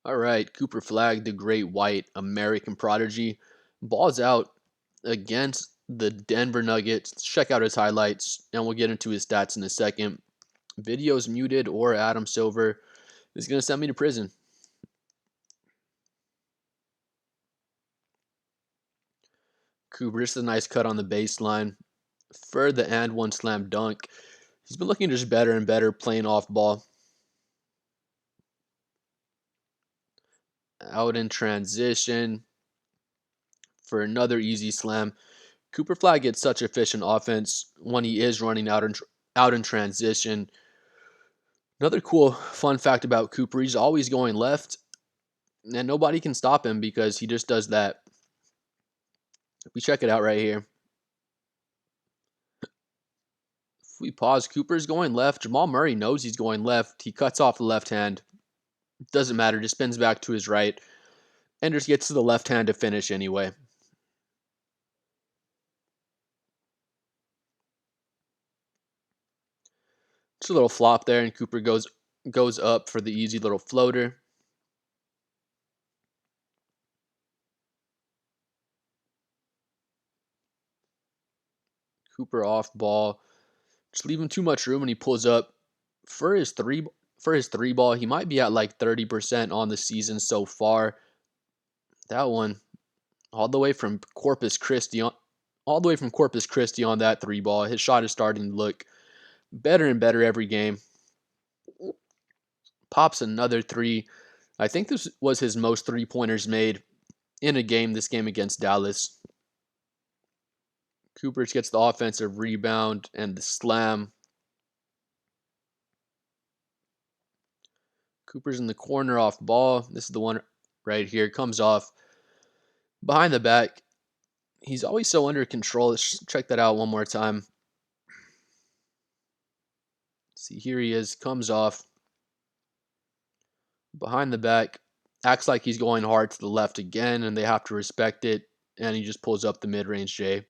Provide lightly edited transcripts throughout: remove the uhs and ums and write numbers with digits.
All right, Cooper Flagg, the great white American prodigy, balls out against the Denver Nuggets. Check out his highlights, and we'll get into his stats in a second. Video's muted, or Adam Silver is going to send me to prison. Cooper, just a nice cut on the baseline for the and one slam dunk. He's been looking just better and better playing off ball. Out in transition for another easy slam. Cooper Flagg gets such efficient offense when he is running out in transition. Another cool fun fact about Cooper, he's always going left, and nobody can stop him because he just does that. We check it out right here. If we pause, Cooper's going left. Jamal Murray knows he's going left. He cuts off the left hand. Doesn't matter, just spins back to his right, and just gets to the left hand to finish anyway. Just a little flop there, and Cooper goes up for the easy little floater. Cooper off ball, just leaving too much room, and he pulls up for his three ball. He might be at like 30% on the season so far. That one, all the way from Corpus Christi on that three ball. His shot is starting to look better and better every game. Pops another three. I think this was his most three-pointers made in a game, this game against Dallas. Cooper gets the offensive rebound and the slam. Cooper's in the corner off ball. This is the one right here. Comes off behind the back. He's always so under control. Let's check that out one more time. See, here he is. Comes off behind the back. Acts like he's going hard to the left again, and they have to respect it. And he just pulls up the mid-range J.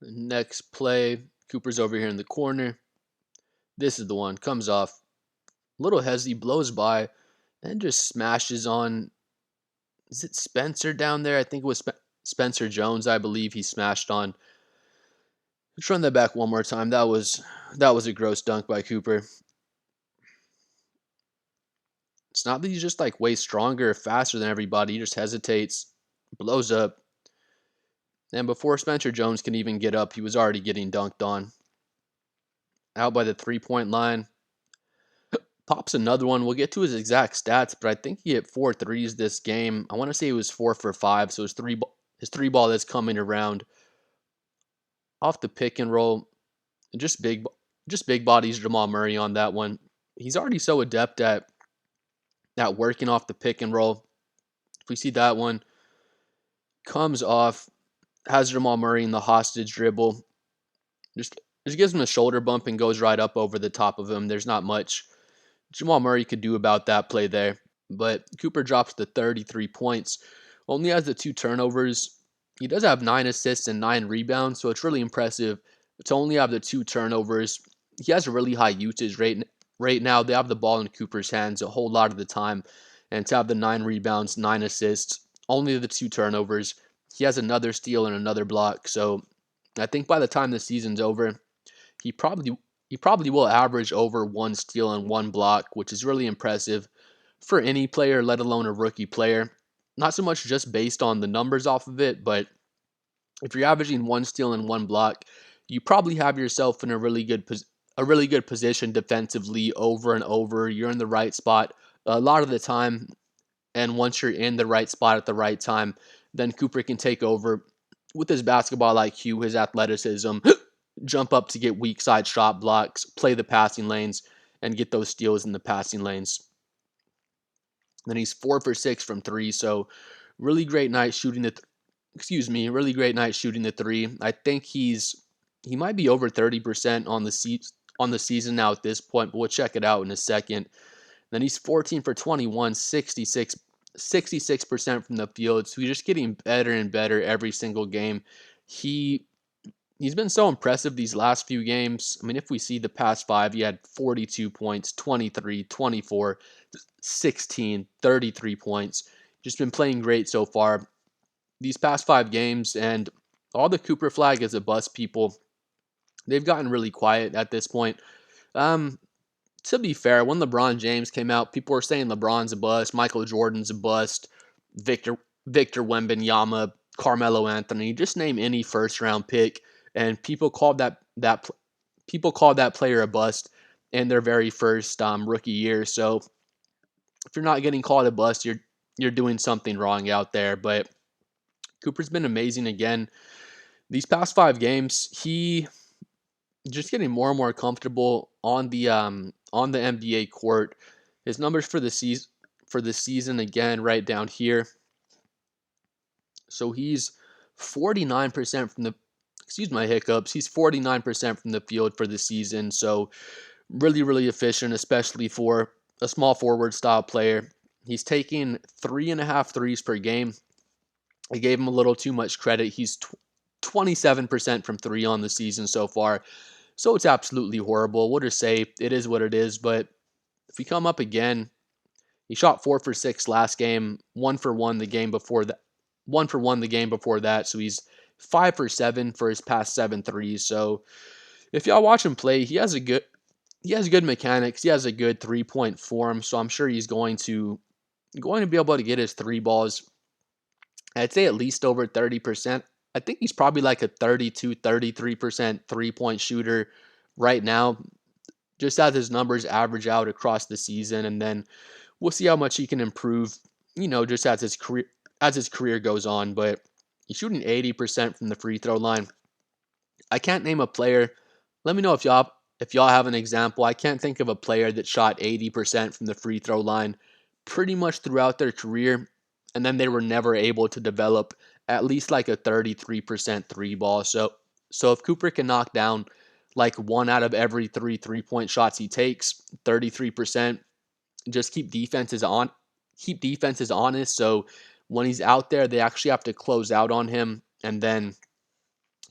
The next play, Cooper's over here in the corner. This is the one. Comes off. Little hezzy, blows by, and just smashes on. Is it Spencer down there? I think it was Spencer Jones, I believe he smashed on. Let's run that back one more time. That was a gross dunk by Cooper. It's not that he's just like way stronger or faster than everybody. He just hesitates, blows up. And before Spencer Jones can even get up, he was already getting dunked on. Out by the three-point line. Pops another one. We'll get to his exact stats, but I think he hit 4 threes this game. I want to say he was 4 for 5, so his three ball that's coming around off the pick and roll. Just big bodies Jamal Murray on that one. He's already so adept at working off the pick and roll. If we see that one, comes off, has Jamal Murray in the hostage dribble. Just gives him a shoulder bump and goes right up over the top of him. There's not much Jamal Murray could do about that play there. But Cooper drops to 33 points. Only has the 2 turnovers. He does have 9 assists and 9 rebounds, so it's really impressive to only have the 2 turnovers. He has a really high usage rate right now. They have the ball in Cooper's hands a whole lot of the time. And to have the 9 rebounds, 9 assists, only the 2 turnovers. He has another steal and another block. So I think by the time the season's over, he probably will average over 1 steal and 1 block, which is really impressive for any player, let alone a rookie player. Not so much just based on the numbers off of it, but if you're averaging 1 steal and 1 block, you probably have yourself in a really good position defensively over and over. You're in the right spot a lot of the time, and once you're in the right spot at the right time, then Cooper can take over with his basketball IQ, his athleticism, jump up to get weak side shot blocks, play the passing lanes, and get those steals in the passing lanes. Then he's 4 for 6 from 3, so really great night shooting really great night shooting the 3. I think he might be over 30% on the season now at this point, but we'll check it out in a second. Then he's 14 for 21, 66% from the field, so he's just getting better and better every single game. He's been so impressive these last few games. I mean, if we see the past 5, he had 42 points, 23, 24, 16, 33 points. Just been playing great so far these past 5 games, and all the Cooper Flagg as a bust people, they've gotten really quiet at this point. Um, to be fair, when LeBron James came out, people were saying LeBron's a bust, Michael Jordan's a bust, Victor Victor Wembanyama, Carmelo Anthony, just name any first round pick, and people called that player a bust in their very first rookie year. So if you're not getting called a bust, you're doing something wrong out there. But Cooper's been amazing again. These past 5 games, he just getting more and more comfortable on the NBA court. His numbers for the season again right down here. So he's 49% from the excuse my hiccups. He's 49% from the field for the season. So really, really efficient, especially for a small forward style player. He's taking 3.5 threes per game. I gave him a little too much credit. He's 27% from three on the season so far. So it's absolutely horrible. We'll just say it is what it is. But if we come up again, he shot 4 for 6 last game, 1 for 1 the game before that. 1 for 1 the game before that. So he's 5 for 7 for his past 7 threes. So if y'all watch him play, he has good mechanics. He has a good 3-point form. So I'm sure he's going to be able to get his three balls. I'd say at least over 30%. I think he's probably like a 32, 33% 3-point shooter right now, just as his numbers average out across the season. And then we'll see how much he can improve, just as his career goes on. But he's shooting 80% from the free throw line. I can't name a player. Let me know if y'all have an example. I can't think of a player that shot 80% from the free throw line pretty much throughout their career, and then they were never able to develop at least like a 33% three ball. So if Cooper can knock down like 1 out of every 3 3-point shots he takes, 33%, just keep defenses honest. So when he's out there, they actually have to close out on him, and then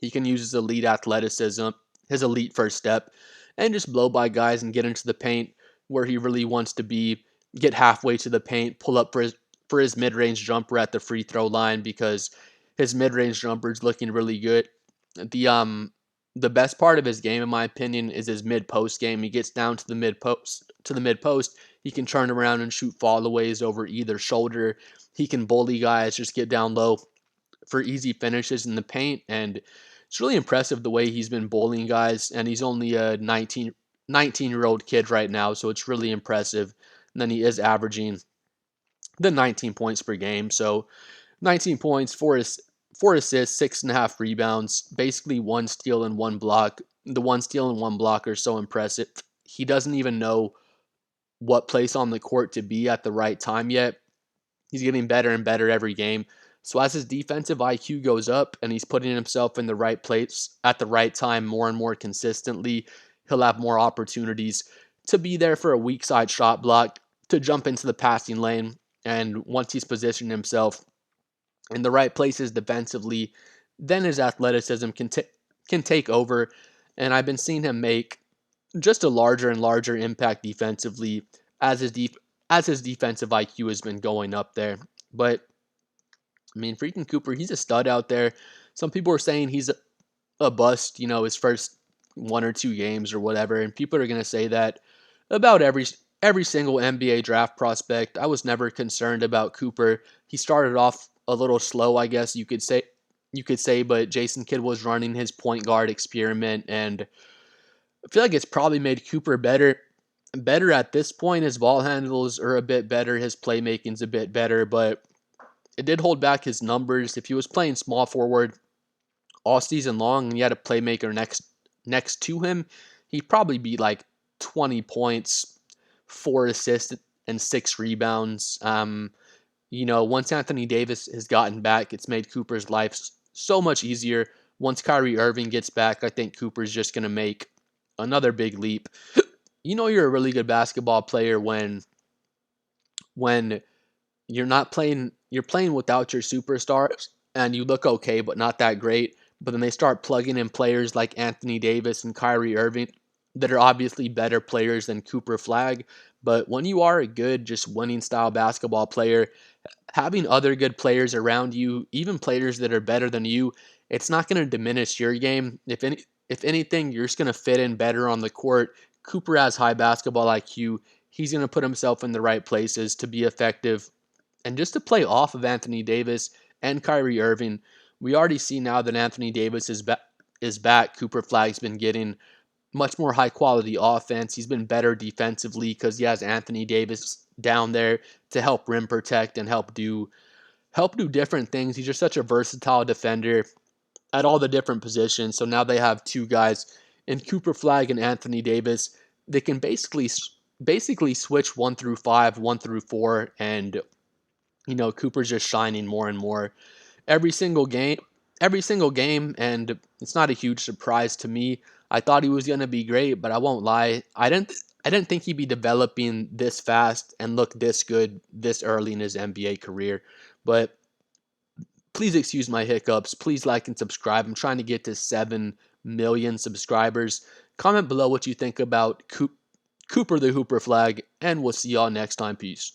he can use his elite athleticism, his elite first step, and just blow by guys and get into the paint where he really wants to be, get halfway to the paint, pull up for his mid-range jumper at the free throw line, because his mid-range jumper is looking really good. The best part of his game, in my opinion, is his mid-post game. He gets down to the mid-post. He can turn around and shoot fallaways over either shoulder. He can bully guys, just get down low for easy finishes in the paint, and it's really impressive the way he's been bullying guys, and he's only a 19-year-old kid right now, so it's really impressive. And then he is averaging the 19 points per game, so 19 points, 4 assists, 6.5 rebounds, basically 1 steal and 1 block. The 1 steal and 1 block are so impressive. He doesn't even know what place on the court to be at the right time yet. He's getting better and better every game. So as his defensive IQ goes up and he's putting himself in the right place at the right time more and more consistently, he'll have more opportunities to be there for a weak side shot block, to jump into the passing lane. And once he's positioned himself in the right places defensively, then his athleticism can take over. And I've been seeing him make just a larger and larger impact defensively as his defensive IQ has been going up there. But I mean, freaking Cooper, he's a stud out there. Some people are saying he's a bust, his first 1 or 2 games or whatever, and people are going to say that about every single NBA draft prospect. I was never concerned about Cooper. He started off a little slow, I guess you could say, but Jason Kidd was running his point guard experiment, and I feel like it's probably made Cooper better at this point. His ball handles are a bit better, his playmaking's a bit better, but it did hold back his numbers. If he was playing small forward all season long and he had a playmaker next to him, he'd probably be like 20 points, 4 assists, and 6 rebounds. Once Anthony Davis has gotten back, it's made Cooper's life so much easier. Once Kyrie Irving gets back, I think Cooper's just going to make another big leap. You're a really good basketball player when you're playing without your superstars and you look okay but not that great, but then they start plugging in players like Anthony Davis and Kyrie Irving that are obviously better players than Cooper Flagg. But when you are a good, just winning style basketball player, having other good players around you, even players that are better than you, it's not going to diminish your game. If anything, you're just going to fit in better on the court. Cooper has high basketball IQ. He's going to put himself in the right places to be effective and just to play off of Anthony Davis and Kyrie Irving. We already see now that Anthony Davis is back. Cooper Flagg's been getting much more high quality offense. He's been better defensively because he has Anthony Davis down there to help rim protect and help do different things. He's just such a versatile defender at all the different positions. So now they have two guys in Cooper Flagg and Anthony Davis. They can basically switch 1 through 5, 1 through 4, and Cooper's just shining more and more every single game. Every single game, and it's not a huge surprise to me. I thought he was going to be great, but I won't lie. I didn't think he'd be developing this fast and look this good this early in his NBA career. But please excuse my hiccups. Please like and subscribe. I'm trying to get to 7 million subscribers. Comment below what you think about Cooper the Hooper Flag, and we'll see y'all next time. Peace.